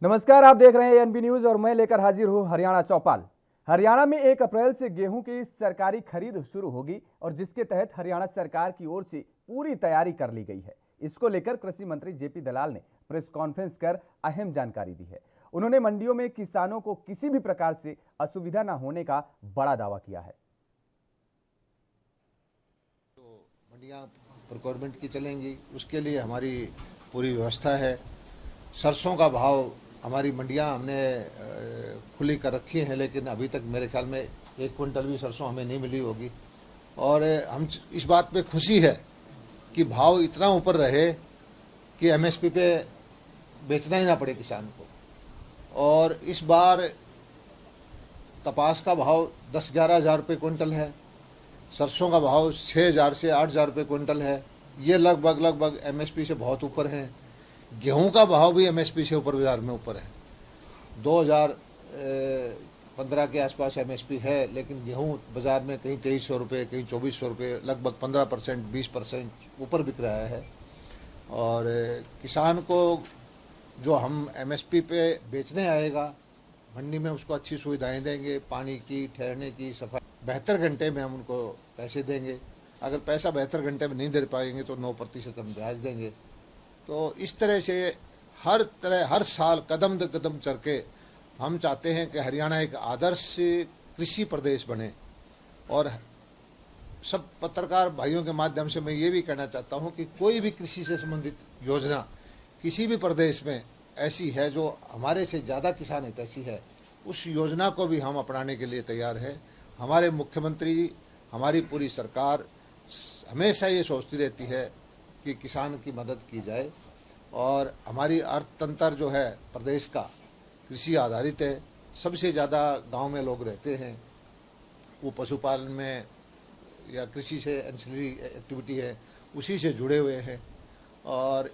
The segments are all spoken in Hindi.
नमस्कार, आप देख रहे हैं एनबी न्यूज और मैं लेकर हाजिर हूं हरियाणा चौपाल। हरियाणा में 1 अप्रैल से गेहूं की सरकारी खरीद शुरू होगी और जिसके तहत हरियाणा सरकार की ओर से पूरी तैयारी कर ली गई है। इसको लेकर कृषि मंत्री जेपी दलाल ने प्रेस कॉन्फ्रेंस कर अहम जानकारी दी है। उन्होंने मंडियों में किसानों को किसी भी प्रकार से असुविधा न होने का बड़ा दावा किया है। तो मंडियां प्रोक्योरमेंट की चलेंगी, उसके लिए हमारी पूरी व्यवस्था है। सरसों का भाव हमारी मंडियां हमने खुली कर रखी हैं, लेकिन अभी तक मेरे ख्याल में 1 क्विंटल भी सरसों हमें नहीं मिली होगी। और हम इस बात पे खुशी है कि भाव इतना ऊपर रहे कि एमएसपी पे बेचना ही ना पड़े किसान को। और इस बार कपास का भाव 10-11 हज़ार रुपये क्विंटल है, सरसों का भाव 6,000 से 8,000 रुपये क्विंटल है। ये लगभग एमएसपी से बहुत ऊपर है। गेहूं का भाव भी एमएसपी से ऊपर बाजार में ऊपर है। 2015 के आसपास एमएसपी है, लेकिन गेहूं बाजार में कहीं 2300 रुपये, कहीं 2400 रुपये, लगभग 15% 20% ऊपर बिक रहा है। और किसान को जो हम एमएसपी पे बेचने आएगा मंडी में, उसको अच्छी सुविधाएं देंगे, पानी की, ठहरने की, सफाई। 72 घंटे में हम उनको पैसे देंगे। अगर पैसा 72 घंटे में नहीं दे पाएंगे तो 9% हम ब्याज देंगे। तो इस तरह से हर साल कदम दर कदम चल के हम चाहते हैं कि हरियाणा एक आदर्श कृषि प्रदेश बने। और सब पत्रकार भाइयों के माध्यम से मैं ये भी कहना चाहता हूं कि कोई भी कृषि से संबंधित योजना किसी भी प्रदेश में ऐसी है जो हमारे से ज़्यादा किसान हितैषी है, उस योजना को भी हम अपनाने के लिए तैयार है। हमारे मुख्यमंत्री, हमारी पूरी सरकार हमेशा ये सोचती रहती है कि किसान की मदद की जाए। और हमारी अर्थतंत्र जो है प्रदेश का कृषि आधारित है। सबसे ज़्यादा गांव में लोग रहते हैं, वो पशुपालन में या कृषि से एंसिलरी एक्टिविटी है उसी से जुड़े हुए हैं। और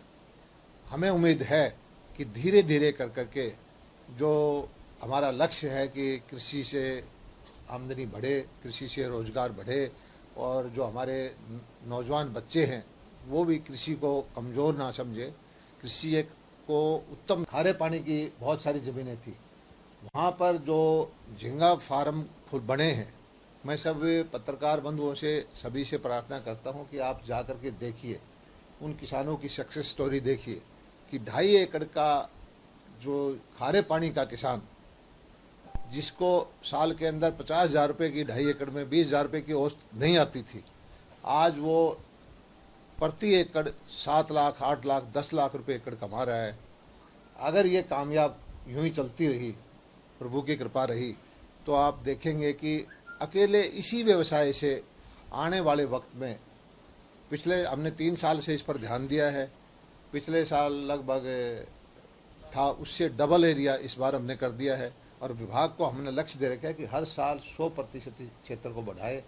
हमें उम्मीद है कि धीरे धीरे कर करके जो हमारा लक्ष्य है कि कृषि से आमदनी बढ़े, कृषि से रोजगार बढ़े, और जो हमारे नौजवान बच्चे हैं वो भी कृषि को कमज़ोर ना समझे। कृषि एक को उत्तम, खारे पानी की बहुत सारी ज़मीनें थी, वहाँ पर जो झींगा फार्म खुद बने हैं। मैं सब पत्रकार बंधुओं से, सभी से प्रार्थना करता हूँ कि आप जा कर के देखिए, उन किसानों की सक्सेस स्टोरी देखिए कि 2.5 एकड़ का जो खारे पानी का किसान, जिसको साल के अंदर 50,000 रुपये की 2.5 एकड़ में 20,000 रुपये की औसत नहीं आती थी, आज वो प्रति एकड़ 7 लाख, 8 लाख, 10 लाख रुपए एकड़ कमा रहा है। अगर ये कामयाब यूं ही चलती रही, प्रभु की कृपा रही, तो आप देखेंगे कि अकेले इसी व्यवसाय से आने वाले वक्त में, पिछले हमने 3 साल से इस पर ध्यान दिया है। पिछले साल लगभग था, उससे डबल एरिया इस बार हमने कर दिया है। और विभाग को हमने लक्ष्य दे रखा है कि हर साल 100% क्षेत्र को बढ़ाए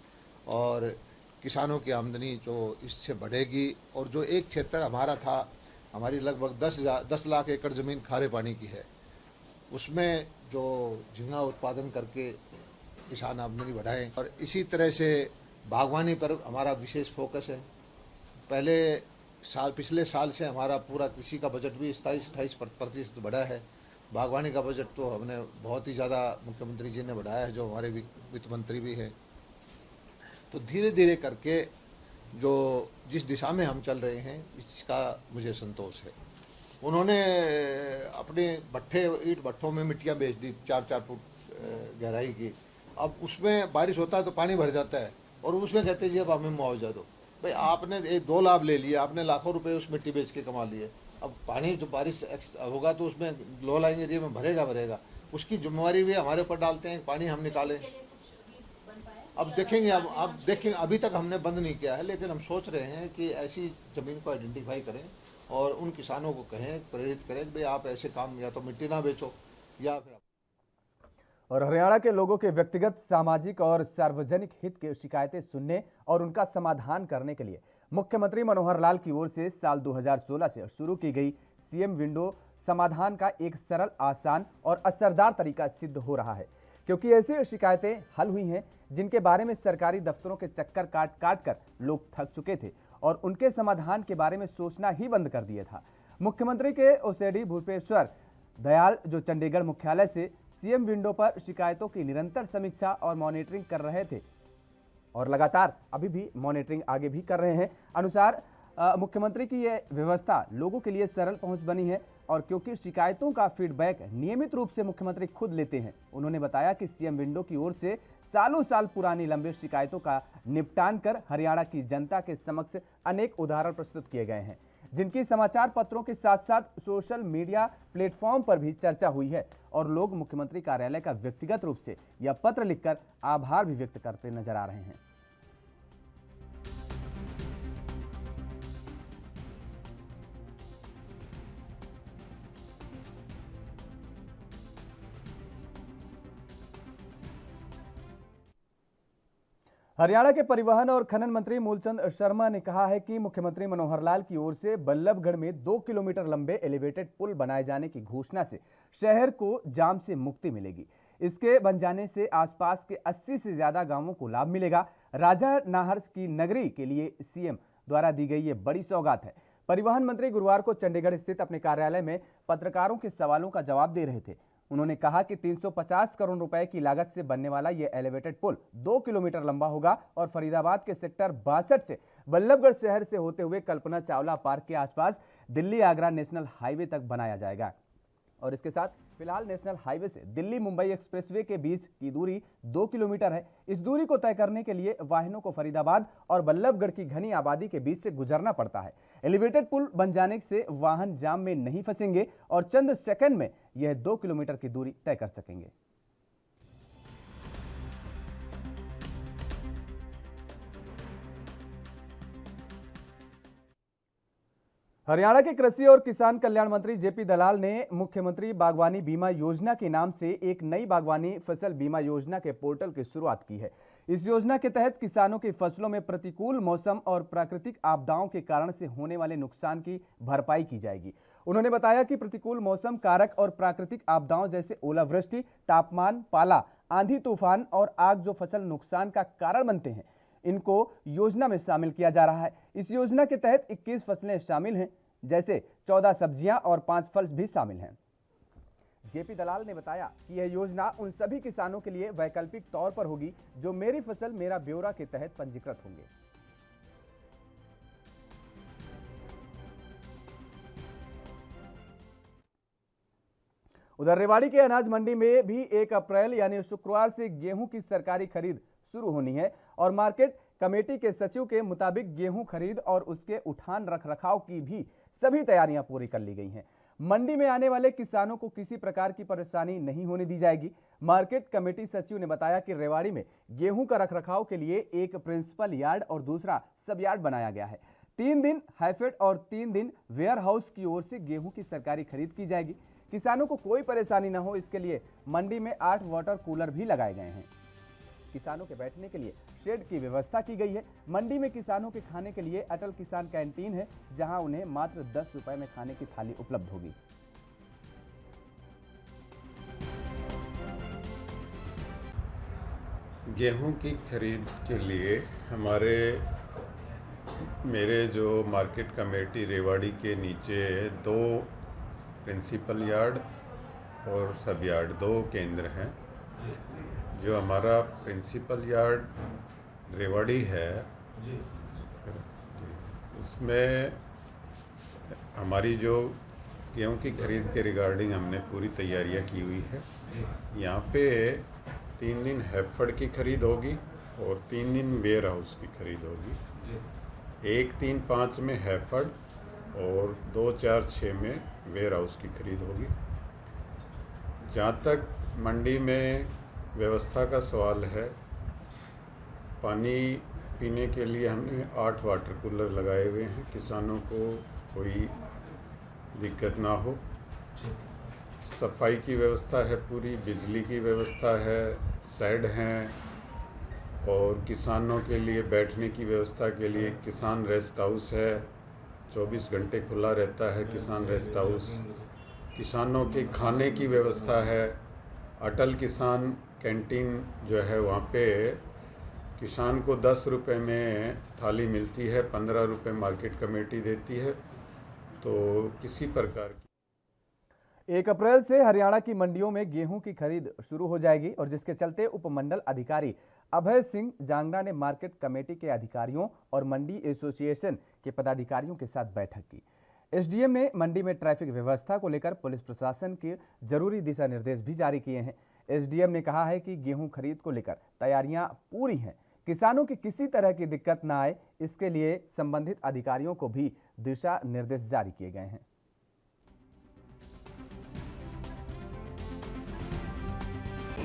और किसानों की आमदनी जो इससे बढ़ेगी। और जो एक क्षेत्र हमारा था, हमारी लगभग 10 लाख एकड़ ज़मीन खारे पानी की है, उसमें जो झींगा उत्पादन करके किसान आमदनी बढ़ाएं। और इसी तरह से बागवानी पर हमारा विशेष फोकस है। पिछले साल से हमारा पूरा कृषि का बजट भी 27-28% बढ़ा है। बागवानी का बजट तो हमने बहुत ही ज़्यादा मुख्यमंत्री जी ने बढ़ाया है, जो हमारे वित्त मंत्री भी हैं। तो धीरे धीरे करके जो जिस दिशा में हम चल रहे हैं, इसका मुझे संतोष है। उन्होंने अपने ईंट भट्ठों में मिट्टियाँ बेच दी 4-4 फुट गहराई की। अब उसमें बारिश होता है तो पानी भर जाता है, और उसमें कहते हैं जी अब हमें मुआवजा दो। भाई आपने 2 लाभ ले लिए, आपने लाखों रुपए उस मिट्टी बेच के कमा लिए। अब पानी जो बारिश होगा तो उसमें लो लाइन एरिया में भरेगा, उसकी जिम्मेवारी भी हमारे ऊपर डालते हैं, पानी हम निकालें। अब देखेंगे, अभी तक हमने बंद नहीं किया है, लेकिन हम सोच रहे हैं कि ऐसी ज़मीन को आइडेंटिफाई करें और उन किसानों को कहें, प्रेरित करें कि भाई आप ऐसे काम या तो मिट्टी ना बेचो या फिर। और हरियाणा के लोगों के व्यक्तिगत, सामाजिक और सार्वजनिक हित की शिकायतें सुनने और उनका समाधान करने के लिए मुख्यमंत्री मनोहर लाल की ओर से साल 2016 से शुरू की गई सीएम विंडो समाधान का एक सरल, आसान और असरदार तरीका सिद्ध हो रहा है, क्योंकि ऐसी शिकायतें हल हुई हैं जिनके बारे में सरकारी दफ्तरों के चक्कर काट कर लोग थक चुके थे और उनके समाधान के बारे में सोचना ही बंद कर दिया था। मुख्यमंत्री के ओसेडी भूपेश्वर दयाल, जो चंडीगढ़ मुख्यालय से सीएम विंडो पर शिकायतों की निरंतर समीक्षा और मॉनिटरिंग कर रहे थे और लगातार अभी भी मॉनिटरिंग आगे भी कर रहे हैं। अनुसार मुख्यमंत्री की यह व्यवस्था लोगों के लिए सरल पहुंच बनी है और क्योंकि शिकायतों का फीडबैक नियमित रूप से मुख्यमंत्री खुद लेते हैं, उन्होंने बताया कि सीएम विंडो की ओर से सालों साल पुरानी लंबित शिकायतों का निपटान कर हरियाणा की जनता के समक्ष अनेक उदाहरण प्रस्तुत किए गए हैं, जिनकी समाचार पत्रों के साथ साथ सोशल मीडिया प्लेटफॉर्म पर भी चर्चा हुई है और लोग मुख्यमंत्री कार्यालय का व्यक्तिगत रूप से यह पत्र लिखकर आभार भी व्यक्त करते नजर आ रहे हैं। हरियाणा के परिवहन और खनन मंत्री मूलचंद शर्मा ने कहा है कि मुख्यमंत्री मनोहर लाल की ओर से बल्लभगढ़ में 2 किलोमीटर लंबे एलिवेटेड पुल बनाए जाने की घोषणा से शहर को जाम से मुक्ति मिलेगी। इसके बन जाने से आसपास के 80 से ज्यादा गांवों को लाभ मिलेगा। राजा नाहर की नगरी के लिए सीएम द्वारा दी गई ये बड़ी सौगात है। परिवहन मंत्री गुरुवार को चंडीगढ़ स्थित अपने कार्यालय में पत्रकारों के सवालों का जवाब दे रहे थे। उन्होंने कहा कि 350 करोड़ रुपए की लागत से बनने वाला यह एलिवेटेड पुल 2 किलोमीटर लंबा होगा और फरीदाबाद के सेक्टर 62 से बल्लभगढ़ शहर से होते हुए कल्पना चावला पार्क के आसपास दिल्ली आगरा नेशनल हाईवे तक बनाया जाएगा। और इसके साथ फिलहाल नेशनल हाईवे से दिल्ली मुंबई एक्सप्रेसवे के बीच की दूरी 2 किलोमीटर है। इस दूरी को तय करने के लिए वाहनों को फरीदाबाद और बल्लभगढ़ की घनी आबादी के बीच से गुजरना पड़ता है। एलिवेटेड पुल बन जाने से वाहन जाम में नहीं फंसेंगे और चंद सेकंड में यह 2 किलोमीटर की दूरी तय कर सकेंगे। हरियाणा के कृषि और किसान कल्याण मंत्री जेपी दलाल ने मुख्यमंत्री बागवानी बीमा योजना के नाम से एक नई बागवानी फसल बीमा योजना के पोर्टल की शुरुआत की है। इस योजना के तहत किसानों की फसलों में प्रतिकूल मौसम और प्राकृतिक आपदाओं के कारण से होने वाले नुकसान की भरपाई की जाएगी। उन्होंने बताया कि प्रतिकूल मौसम कारक और प्राकृतिक आपदाओं जैसे ओलावृष्टि, तापमान, पाला, आंधी तूफान और आग जो फसल नुकसान का कारण बनते हैं, इनको योजना में शामिल किया जा रहा है। इस योजना के तहत 21 फसलें शामिल हैं, जैसे 14 सब्जियां और 5 फल भी शामिल हैं। जेपी दलाल ने बताया कि यह योजना उन सभी किसानों के लिए वैकल्पिक तौर पर होगी जो मेरी फसल मेरा ब्यौरा के तहत पंजीकृत होंगे। उधर रेवाड़ी के अनाज मंडी में भी 1 अप्रैल यानी शुक्रवार से गेहूं की सरकारी खरीद शुरू होनी है और मार्केट कमेटी के सचिव के मुताबिक गेहूं खरीद और उसके उठान रखरखाव की भी सभी तैयारियां पूरी कर ली गई हैं। मंडी में आने वाले किसानों को किसी प्रकार की परेशानी नहीं होने दी जाएगी। मार्केट कमेटी सचिव ने बताया कि रेवाड़ी में गेहूं का रखरखाव के लिए एक प्रिंसिपल यार्ड और दूसरा सब यार्ड बनाया गया है। 3 दिन हैफेड और 3 दिन वेयर हाउस की ओर से गेहूं की सरकारी खरीद की जाएगी। किसानों को कोई परेशानी न हो, इसके लिए मंडी में 8 वाटर कूलर भी लगाए गए हैं। किसानों के बैठने के लिए शेड की व्यवस्था की गई है। मंडी में किसानों के खाने के लिए अटल किसान कैंटीन है, जहां उन्हें मात्र 10 रुपए में खाने की थाली उपलब्ध होगी। गेहूं की खरीद के लिए मेरे जो मार्केट कमेटी रेवाड़ी के नीचे 2 प्रिंसिपल यार्ड और सब यार्ड 2 केंद्र हैं। जो हमारा प्रिंसिपल यार्ड रेवाड़ी है, इसमें हमारी जो गेहूं की खरीद के रिगार्डिंग हमने पूरी तैयारियां की हुई है। यहाँ पे 3 दिन हैफेड की खरीद होगी और 3 दिन वेयर हाउस की खरीद होगी। 1, 3, 5 में हैफेड और 2, 4, 6 में वेयर हाउस की खरीद होगी। जहाँ तक मंडी में व्यवस्था का सवाल है, पानी पीने के लिए हमने 8 वाटर कूलर लगाए हुए हैं, किसानों को कोई दिक्कत ना हो। सफाई की व्यवस्था है, पूरी बिजली की व्यवस्था है, शेड हैं और किसानों के लिए बैठने की व्यवस्था के लिए किसान रेस्ट हाउस है, 24 घंटे खुला रहता है किसान रेस्ट हाउस। किसानों के खाने की व्यवस्था है। अटल किसान कैंटीन जो है, वहाँ पे किसान को 10 रुपये में थाली मिलती है, 15 रुपये मार्केट कमेटी देती है, तो किसी प्रकार की। 1 अप्रैल से हरियाणा की मंडियों में गेहूं की खरीद शुरू हो जाएगी और जिसके चलते उपमंडल अधिकारी अभय सिंह जांगड़ा ने मार्केट कमेटी के अधिकारियों और मंडी एसोसिएशन के पदाधिकारियों के साथ बैठक की। एसडीएम ने मंडी में ट्रैफिक व्यवस्था को लेकर पुलिस प्रशासन के जरूरी दिशा निर्देश भी जारी किए हैं। एसडीएम ने कहा है कि गेहूं खरीद को लेकर तैयारियां पूरी हैं, किसानों की किसी तरह की दिक्कत न आए इसके लिए संबंधित अधिकारियों को भी दिशा निर्देश जारी किए गए हैं।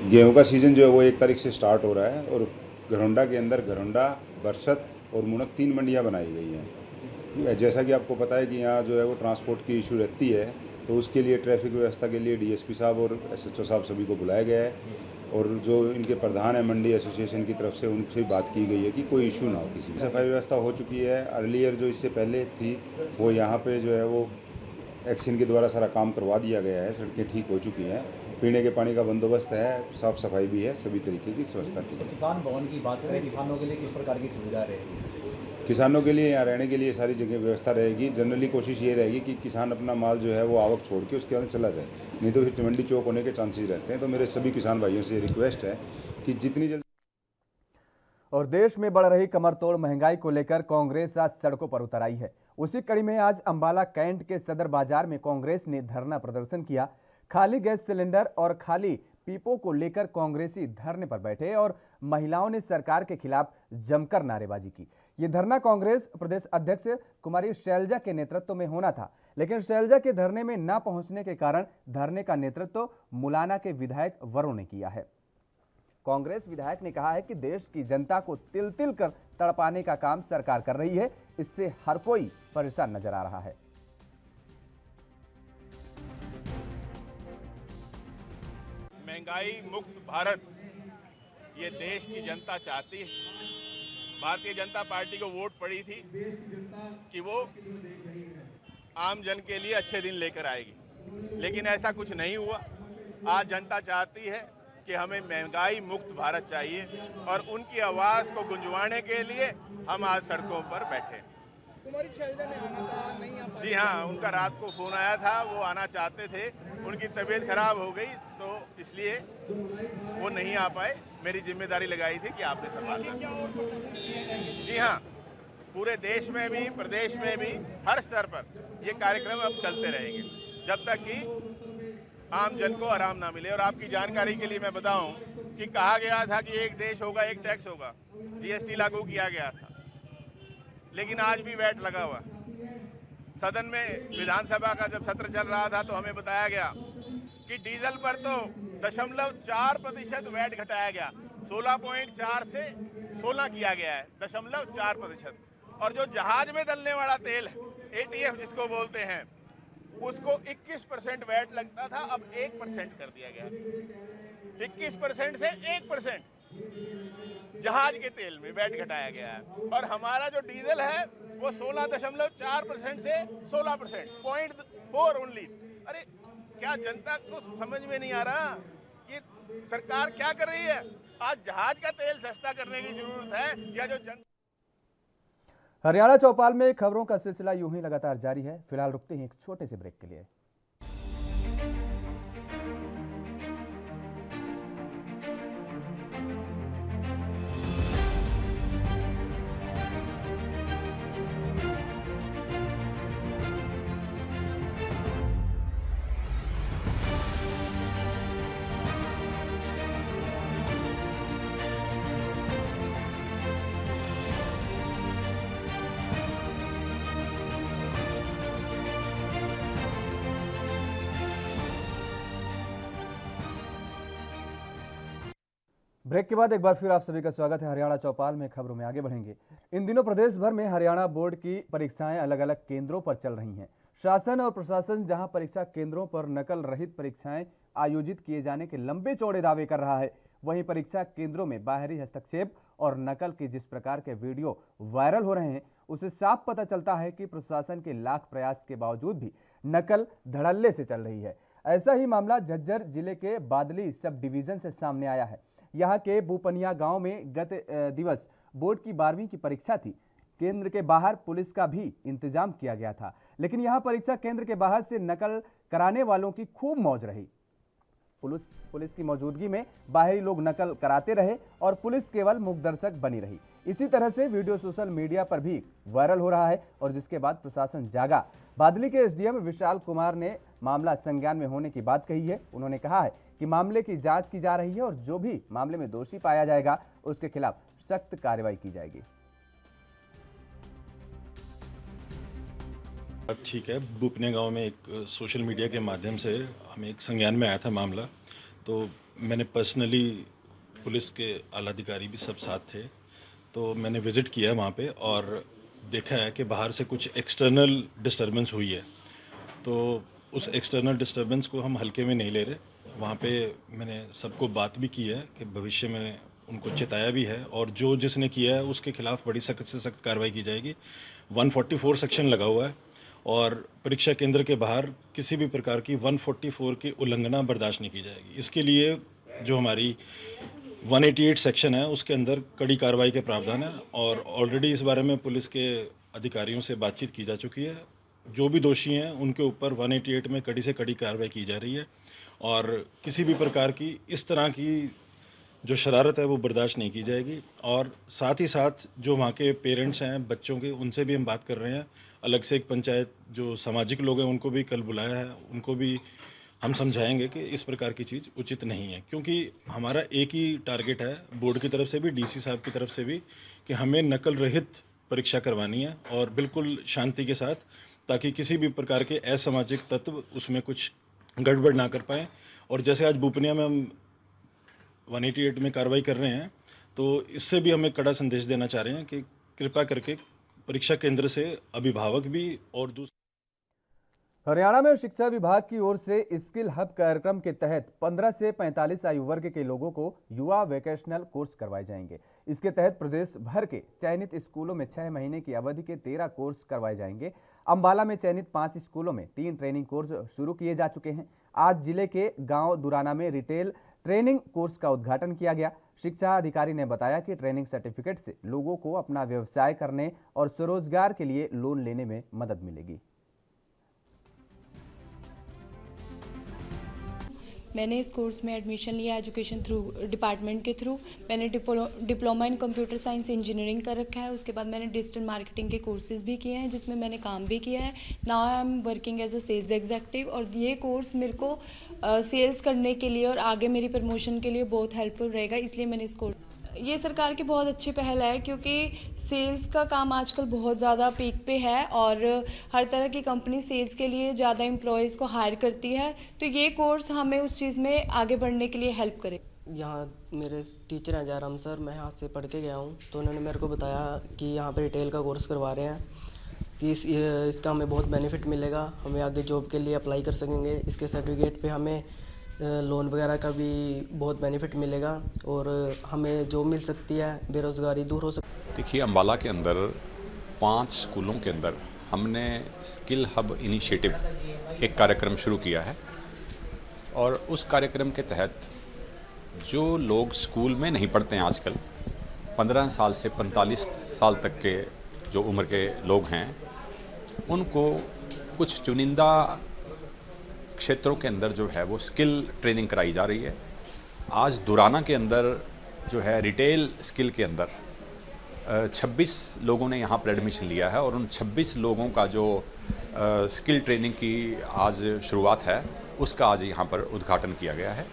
गेहूं का सीज़न जो है वो 1 तारीख से स्टार्ट हो रहा है और घरौंडा के अंदर घरौंडा, बरसत और मुनक 3 मंडियां बनाई गई हैं। जैसा कि आपको पता है कि यहाँ जो है वो ट्रांसपोर्ट की इशू रहती है, तो उसके लिए ट्रैफिक व्यवस्था के लिए डीएसपी साहब और एसएचओ साहब सभी को बुलाया गया है और जो इनके प्रधान है मंडी एसोसिएशन की तरफ से उनसे बात की गई है कि कोई इशू ना हो। किसी सफाई व्यवस्था हो चुकी है। अर्लियर जो इससे पहले थी वो यहाँ पे जो है वो एक्शन के द्वारा सारा काम करवा दिया गया है, सड़कें ठीक हो चुकी हैं, पीने के पानी का बंदोबस्त है, साफ सफाई भी है, सभी तरीके की व्यवस्था ठीक है। किसान भवन की बात करें, किसानों के लिए किस प्रकार की सुविधा रहेगी? किसानों के लिए यहाँ रहने के लिए सारी जगह व्यवस्था रहेगी। जनरली कोशिश ये रहेगी कि किसान अपना माल जो है वो आवक छोड़ के उसके अंदर चला जाए, नहीं तो फिर मंडी चौक होने के चांसेस रहते हैं। तो मेरे सभी किसान भाइयों से रिक्वेस्ट है कि जितनी जल्दी। और देश में बढ़ रही कमरतोड़ महंगाई को लेकर कांग्रेस आज सड़कों पर उतर आई है। उसी कड़ी में आज अंबाला कैंट के सदर बाजार में कांग्रेस ने धरना प्रदर्शन किया। खाली गैस सिलेंडर और खाली पीपों को लेकर कांग्रेसी धरने पर बैठे और महिलाओं ने सरकार के खिलाफ जमकर नारेबाजी की। ये धरना कांग्रेस प्रदेश अध्यक्ष कुमारी शैलजा के नेतृत्व में होना था, लेकिन शैलजा के धरने में न पहुंचने के कारण धरने का नेतृत्व मुलाना के विधायक वरुण ने किया है। कांग्रेस विधायक ने कहा है कि देश की जनता को तिल तिल कर तड़पाने का काम सरकार कर रही है, इससे हर कोई परेशान नजर आ रहा है। महंगाई मुक्त भारत ये देश की जनता चाहती है। भारतीय जनता पार्टी को वोट पड़ी थी कि वो आम जन के लिए अच्छे दिन लेकर आएगी, लेकिन ऐसा कुछ नहीं हुआ। आज जनता चाहती है कि हमें महंगाई मुक्त भारत चाहिए और उनकी आवाज़ को गुंजवाने के लिए हम आज सड़कों पर बैठे। कुमारी शैलजा ने आना था, नहीं आ पाई। जी हाँ, उनका रात को फोन आया था, वो आना चाहते थे, उनकी तबीयत खराब हो गई तो इसलिए वो नहीं आ पाए। मेरी जिम्मेदारी लगाई थी कि आपने संभाला। जी हाँ, पूरे देश में भी प्रदेश में भी हर स्तर पर ये कार्यक्रम अब चलते रहेंगे जब तक कि आम जन को आराम ना मिले। और आपकी जानकारी के लिए मैं बताऊं कि कहा गया था कि एक देश होगा एक टैक्स होगा, जीएसटी लागू किया गया था, लेकिन आज भी वैट लगा हुआ। सदन में विधानसभा का जब सत्र चल रहा था तो हमें बताया गया कि डीजल पर तो 0.4% वैट घटाया गया, 16.4 से 16 किया गया है, 0.4%। और जो जहाज में डलने वाला तेल है, एटीएफ जिसको बोलते हैं, उसको 21% वैट लगता था, अब 1% कर दिया गया। 21% से 1% जहाज के तेल में वैट घटाया गया है। और हमारा जो डीजल है वो 16.4% से 16%, 0.4 ओनली। अरे क्या जनता को समझ में नहीं आ रहा कि सरकार क्या कर रही है? आज जहाज का तेल सस्ता करने की जरूरत है या जो हरियाणा चौपाल में खबरों का सिलसिला यूं ही लगातार जारी है। फिलहाल रुकते हैं एक छोटे से ब्रेक के लिए। ब्रेक के बाद एक बार फिर आप सभी का स्वागत है। हरियाणा चौपाल में खबरों में आगे बढ़ेंगे। इन दिनों प्रदेश भर में हरियाणा बोर्ड की परीक्षाएं अलग अलग केंद्रों पर चल रही हैं। शासन और प्रशासन जहां परीक्षा केंद्रों पर नकल रहित परीक्षाएं आयोजित किए जाने के लंबे चौड़े दावे कर रहा है, वहीं परीक्षा केंद्रों में बाहरी हस्तक्षेप और नकल के जिस प्रकार के वीडियो वायरल हो रहे हैं, उससे साफ पता चलता है कि प्रशासन के लाख प्रयास के बावजूद भी नकल धड़ल्ले से चल रही है। ऐसा ही मामला झज्जर जिले के बादली सब डिवीजन से सामने आया है। यहाँ के बूपनिया गांव में गत दिवस बोर्ड की 12वीं की परीक्षा थी। केंद्र के बाहर पुलिस का भी इंतजाम किया गया था, लेकिन यहां परीक्षा केंद्र के बाहर से नकल कराने वालों की खूब मौज रही। पुलिस की मौजूदगी में बाहरी लोग नकल कराते रहे और पुलिस केवल मूकदर्शक बनी रही। इसी तरह से वीडियो सोशल मीडिया पर भी वायरल हो रहा है और जिसके बाद प्रशासन जागा। बादली के एसडीएम विशाल कुमार ने मामला संज्ञान में होने की बात कही है। उन्होंने कहा है कि मामले की जांच की जा रही है और जो भी मामले में दोषी पाया जाएगा उसके खिलाफ सख्त कार्रवाई की जाएगी। ठीक है, बुपने गांव में एक सोशल मीडिया के माध्यम से हमें एक संज्ञान में आया था मामला, तो मैंने पर्सनली पुलिस के आला अधिकारी भी सब साथ थे, तो मैंने विज़िट किया वहाँ पे और देखा है कि बाहर से कुछ एक्सटर्नल डिस्टर्बेंस हुई है। तो उस एक्सटर्नल डिस्टर्बेंस को हम हल्के में नहीं ले रहे। वहाँ पे मैंने सबको बात भी की है कि भविष्य में उनको चेताया भी है और जो जिसने किया है उसके खिलाफ बड़ी सख्त से सख्त कार्रवाई की जाएगी। 144 सेक्शन लगा हुआ है और परीक्षा केंद्र के बाहर किसी भी प्रकार की 144 की उल्लंघना बर्दाश्त नहीं की जाएगी। इसके लिए जो हमारी 188 सेक्शन है उसके अंदर कड़ी कार्रवाई के प्रावधान है और ऑलरेडी इस बारे में पुलिस के अधिकारियों से बातचीत की जा चुकी है। जो भी दोषी हैं उनके ऊपर 188 में कड़ी से कड़ी कार्रवाई की जा रही है और किसी भी प्रकार की इस तरह की जो शरारत है वो बर्दाश्त नहीं की जाएगी। और साथ ही साथ जो वहाँ के पेरेंट्स हैं बच्चों के, उनसे भी हम बात कर रहे हैं। अलग से एक पंचायत जो सामाजिक लोग हैं उनको भी कल बुलाया है, उनको भी हम समझाएंगे कि इस प्रकार की चीज़ उचित नहीं है, क्योंकि हमारा एक ही टारगेट है बोर्ड की तरफ से भी, डीसी साहब की तरफ से भी, कि हमें नकल रहित परीक्षा करवानी है और बिल्कुल शांति के साथ, ताकि किसी भी प्रकार के असामाजिक तत्व उसमें कुछ गड़बड़ ना कर पाएँ। और जैसे आज बुपनिया में हम 188 में कार्रवाई कर रहे हैं, तो इससे भी हमें कड़ा संदेश देना चाह रहे हैं कि कृपया करके परीक्षा केंद्र से अभिभावक भी और हरियाणा में शिक्षा विभाग की ओर से स्किल हब कार्यक्रम के तहत 15 से 45 आयु वर्ग के लोगों को युवा वोकेशनल कोर्स करवाए जाएंगे। इसके तहत प्रदेश भर के चयनित स्कूलों में 6 महीने की अवधि के 13 कोर्स करवाए जाएंगे। अंबाला में चयनित 5 स्कूलों में 3 ट्रेनिंग कोर्स शुरू किए जा चुके हैं। आज जिले के गांव दुराना में रिटेल ट्रेनिंग कोर्स का उद्घाटन किया गया। शिक्षा अधिकारी ने बताया कि ट्रेनिंग सर्टिफिकेट से लोगों को अपना व्यवसाय करने और स्वरोजगार के लिए लोन लेने में मदद मिलेगी। मैंने इस कोर्स में एडमिशन लिया एजुकेशन डिपार्टमेंट के थ्रू। मैंने diploma in computer science engineering कर रखा है। उसके बाद मैंने डिजिटल मार्केटिंग के कोर्सेज भी किए हैं जिसमें मैंने काम भी किया है। Now I am working as a sales executive और ये कोर्स मेरे को सेल्स करने के लिए और आगे मेरी प्रमोशन के लिए बहुत हेल्पफुल रहेगा, इसलिए मैंने इस कोर्स। ये सरकार की बहुत अच्छी पहल है क्योंकि सेल्स का काम आजकल बहुत ज़्यादा पीक पे है और हर तरह की कंपनी सेल्स के लिए ज़्यादा एम्प्लॉयज़ को हायर करती है, तो ये कोर्स हमें उस चीज़ में आगे बढ़ने के लिए हेल्प करे। यहाँ मेरे टीचर हैं जयराम सर, मैं यहाँ से पढ़ के गया हूँ, तो उन्होंने मेरे को बताया कि यहाँ पर रिटेल का कोर्स करवा रहे हैं कि इसका हमें बहुत बेनिफिट मिलेगा, हमें आगे जॉब के लिए अप्लाई कर सकेंगे। इसके सर्टिफिकेट पे हमें लोन वगैरह का भी बहुत बेनिफिट मिलेगा और हमें जॉब मिल सकती है, बेरोज़गारी दूर हो सकती है। देखिए, अंबाला के अंदर 5 स्कूलों के अंदर हमने स्किल हब इनिशिएटिव एक कार्यक्रम शुरू किया है और उस कार्यक्रम के तहत जो लोग स्कूल में नहीं पढ़ते हैं आजकल, 15 साल से 45 साल तक के जो उम्र के लोग हैं, उनको कुछ चुनिंदा क्षेत्रों के अंदर जो है वो स्किल ट्रेनिंग कराई जा रही है। आज दुराना के अंदर जो है रिटेल स्किल के अंदर 26 लोगों ने यहाँ पर एडमिशन लिया है और उन 26 लोगों का जो स्किल ट्रेनिंग की आज शुरुआत है उसका आज यहाँ पर उद्घाटन किया गया है।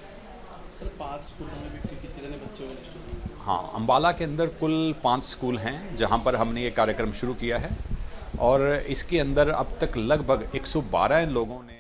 सर 5 स्कूलों में भी कितने बच्चों को? हाँ, अंबाला के अंदर कुल 5 स्कूल हैं जहाँ पर हमने ये कार्यक्रम शुरू किया है और इसके अंदर अब तक लगभग 112 लोगों ने।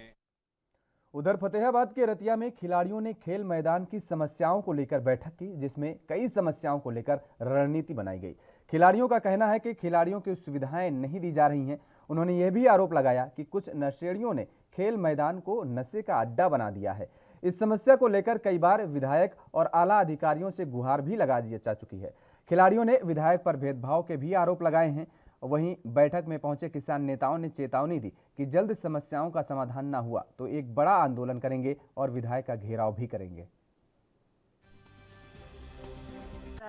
उधर फतेहाबाद के रतिया में खिलाड़ियों ने खेल मैदान की समस्याओं को लेकर बैठक की, जिसमें कई समस्याओं को लेकर रणनीति बनाई गई। खिलाड़ियों का कहना है कि खिलाड़ियों की सुविधाएं नहीं दी जा रही हैं। उन्होंने यह भी आरोप लगाया कि कुछ नशेड़ियों ने खेल मैदान को नशे का अड्डा बना दिया है। इस समस्या को लेकर कई बार विधायक और आला अधिकारियों से गुहार भी लगा दी जा चुकी है। खिलाड़ियों ने विधायक पर भेदभाव के भी आरोप लगाए हैं। वहीं बैठक में पहुंचे किसान नेताओं ने चेतावनी दी कि जल्द समस्याओं का समाधान न हुआ तो एक बड़ा आंदोलन करेंगे और विधायक का घेराव भी करेंगे।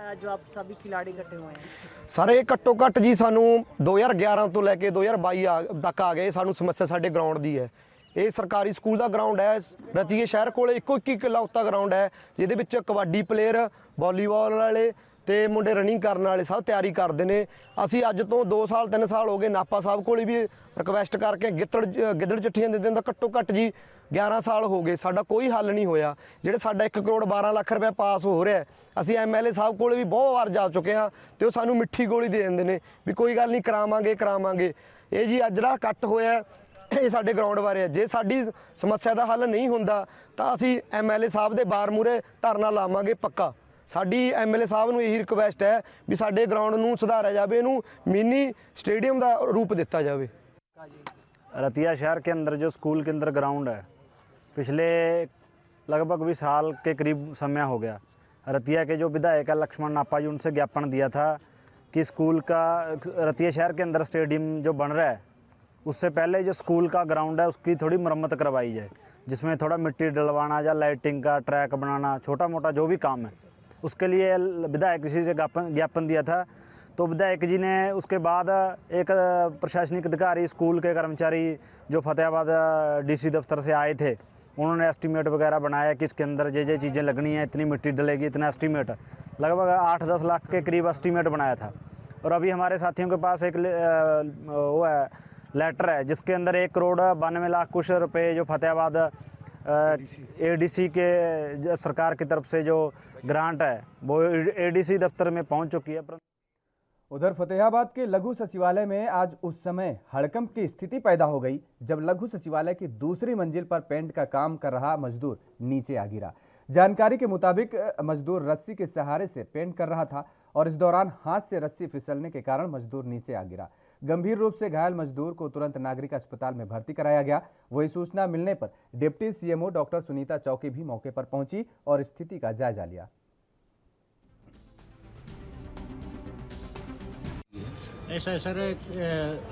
है जो आप सभी खिलाड़ी इकट्ठे हुए हैं? सर ਇਹ ਘੱਟੋ ਘੱਟ ਜੀ ਸਾਨੂੰ 2011 ਤੋਂ ਲੈ ਕੇ 2022 ਤੱਕ ਆ ਗਏ ਸਾਨੂੰ ਸਮੱਸਿਆ ਸਾਡੇ ਗਰਾਊਂਡ ਦੀ ਹੈ। ਇਹ ਸਰਕਾਰੀ ਸਕੂਲ ਦਾ ਗਰਾਊਂਡ ਹੈ। ਰਤੀਏ ਸ਼ਹਿਰ ਕੋਲ ਇੱਕੋ ਇਕਲੌਤਾ ਗਰਾਊਂਡ ਹੈ ਜਿਹਦੇ ਵਿੱਚ ਕਬੱਡੀ ਪਲੇਅਰ, ਵਾਲੀਬਾਲ ਵਾਲੇ ਤੇ ਮੁੰਡੇ ਰਨਿੰਗ ਕਰਨ ਵਾਲੇ ਸਭ ਤਿਆਰੀ ਕਰਦੇ ਨੇ। ਅਸੀਂ ਅੱਜ ਤੋਂ 2 ਸਾਲ 3 ਸਾਲ ਹੋ ਗਏ ਨਾਪਾ ਸਾਹਿਬ ਕੋਲ ਵੀ ਰਿਕਵੈਸਟ ਕਰਕੇ ਗਿੱਦੜ ਚਿੱਠੀਆਂ ਦੇ ਦਿੰਦਾ ਘੱਟੋ ਘੱਟ ਜੀ 11 ਸਾਲ ਹੋ ਗਏ ਸਾਡਾ ਕੋਈ ਹੱਲ ਨਹੀਂ ਹੋਇਆ। ਜਿਹੜੇ ਸਾਡਾ 1 ਕਰੋੜ 12 ਲੱਖ ਰੁਪਏ ਪਾਸ ਹੋ ਰਿਹਾ ਅਸੀਂ ਐਮਐਲਏ ਸਾਹਿਬ ਕੋਲ ਵੀ ਬਹੁਤ ਵਾਰ ਜਾ ਚੁੱਕੇ ਹਾਂ ਤੇ ਉਹ ਸਾਨੂੰ ਮਿੱਠੀ ਗੋਲੀ ਦੇ ਦਿੰਦੇ ਨੇ ਵੀ ਕੋਈ ਗੱਲ ਨਹੀਂ ਕਰਾਵਾਂਗੇ। ਇਹ ਜੀ ਅੱਜ ਜਿਹੜਾ ਕੱਟ ਹੋਇਆ ਇਹ ਸਾਡੇ ਗਰਾਊਂਡ ਬਾਰੇ ਹੈ। ਜੇ ਸਾਡੀ ਸਮੱਸਿਆ ਦਾ ਹੱਲ ਨਹੀਂ ਹੁੰਦਾ ਤਾਂ ਅਸੀਂ ਐਮਐਲਏ ਸਾਹਿਬ ਦੇ ਬਾਰ ਮੂਹਰੇ ਧਰਨਾ ਲਾਵਾਂਗੇ ਪੱਕਾ। ਸਾਡੀ ਐਮਐਲਏ ਸਾਹਿਬ ਨੂੰ ਇਹੀ ਰਿਕਵੈਸਟ ਹੈ ਵੀ ਸਾਡੇ ਗਰਾਊਂਡ ਨੂੰ ਸੁਧਾਰਿਆ ਜਾਵੇ, ਇਹਨੂੰ ਮਿਨੀ स्टेडियम ਦਾ रूप ਦਿੱਤਾ ਜਾਵੇ। रतिया शहर के अंदर जो स्कूल के अंदर ग्राउंड है पिछले लगभग 20 साल के करीब समय हो गया। रतिया के जो विधायक है लक्ष्मण नापा जी उनसे ज्ञापन दिया था कि स्कूल का रतिया शहर के अंदर स्टेडियम जो बन रहा है उससे पहले जो स्कूल का ग्राउंड है उसकी थोड़ी मरम्मत करवाई जाए, जिसमें थोड़ा मिट्टी डलवाना या लाइटिंग का ट्रैक बनाना छोटा मोटा जो भी काम है उसके लिए विधायक जी से ज्ञापन दिया था। तो विधायक जी ने उसके बाद एक प्रशासनिक अधिकारी स्कूल के कर्मचारी जो फतेहाबाद डीसी दफ्तर से आए थे उन्होंने एस्टीमेट वगैरह बनाया कि इसके अंदर ये चीज़ें लगनी है, इतनी मिट्टी डलेगी, इतना एस्टीमेट लगभग 8-10 लाख के करीब एस्टीमेट बनाया था। और अभी हमारे साथियों के पास एक वो है लेटर है जिसके अंदर 1 करोड़ 92 लाख कुछ रुपए जो फतेहाबाद एडीसी के सरकार की तरफ से जो ग्रांट है वो एडीसी दफ्तर में पहुंच चुकी है। उधर फतेहाबाद के लघु सचिवालय में आज उस समय हड़कंप की स्थिति पैदा हो गई जब लघु सचिवालय की दूसरी मंजिल पर पेंट का काम कर रहा मजदूर नीचे आ गिरा। जानकारी के मुताबिक मजदूर रस्सी के सहारे से पेंट कर रहा था और इस दौरान हाथ से रस्सी फिसलने के कारण मजदूर नीचे आ गिरा। गंभीर रूप से घायल मजदूर को तुरंत नागरिक अस्पताल में भर्ती कराया गया। वही सूचना मिलने पर डिप्टी सीएमओ डॉक्टर सुनीता चौकी भी मौके पर पहुंची और स्थिति का जायजा लिया। ऐसा सर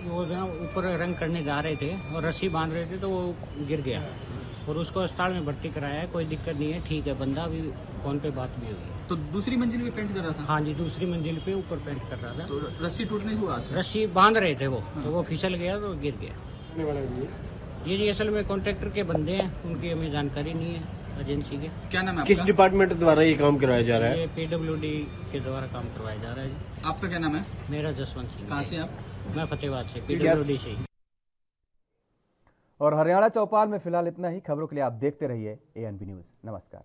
वो ना ऊपर रंग करने जा रहे थे और रस्सी बांध रहे थे तो वो गिर गया और उसको अस्पताल में भर्ती कराया है। कोई दिक्कत नहीं है, ठीक है बंदा। अभी फोन पे बात भी हुई। तो दूसरी मंजिल पे पेंट कर रहा था? हाँ जी, दूसरी मंजिल पे ऊपर पेंट कर रहा था। तो रस्सी टूटने हुआ? रस्सी बांध रहे थे वो तो वो फिसल गया तो गिर गया। ये जी असल में कॉन्ट्रैक्टर के बंदे हैं, उनकी हमें जानकारी नहीं है एजेंसी के। क्या नाम है किस डिपार्टमेंट द्वारा ये काम करवाया जा रहा है? ये PWD के द्वारा काम करवाया जा रहा है जी। आपका क्या नाम है? मेरा जसवंत सिंह। कहाँ से आप? मैं फतेहाबाद से, PWD से। और हरियाणा चौपाल में फिलहाल इतना ही। खबरों के लिए आप देखते रहिए ANB न्यूज़। नमस्कार।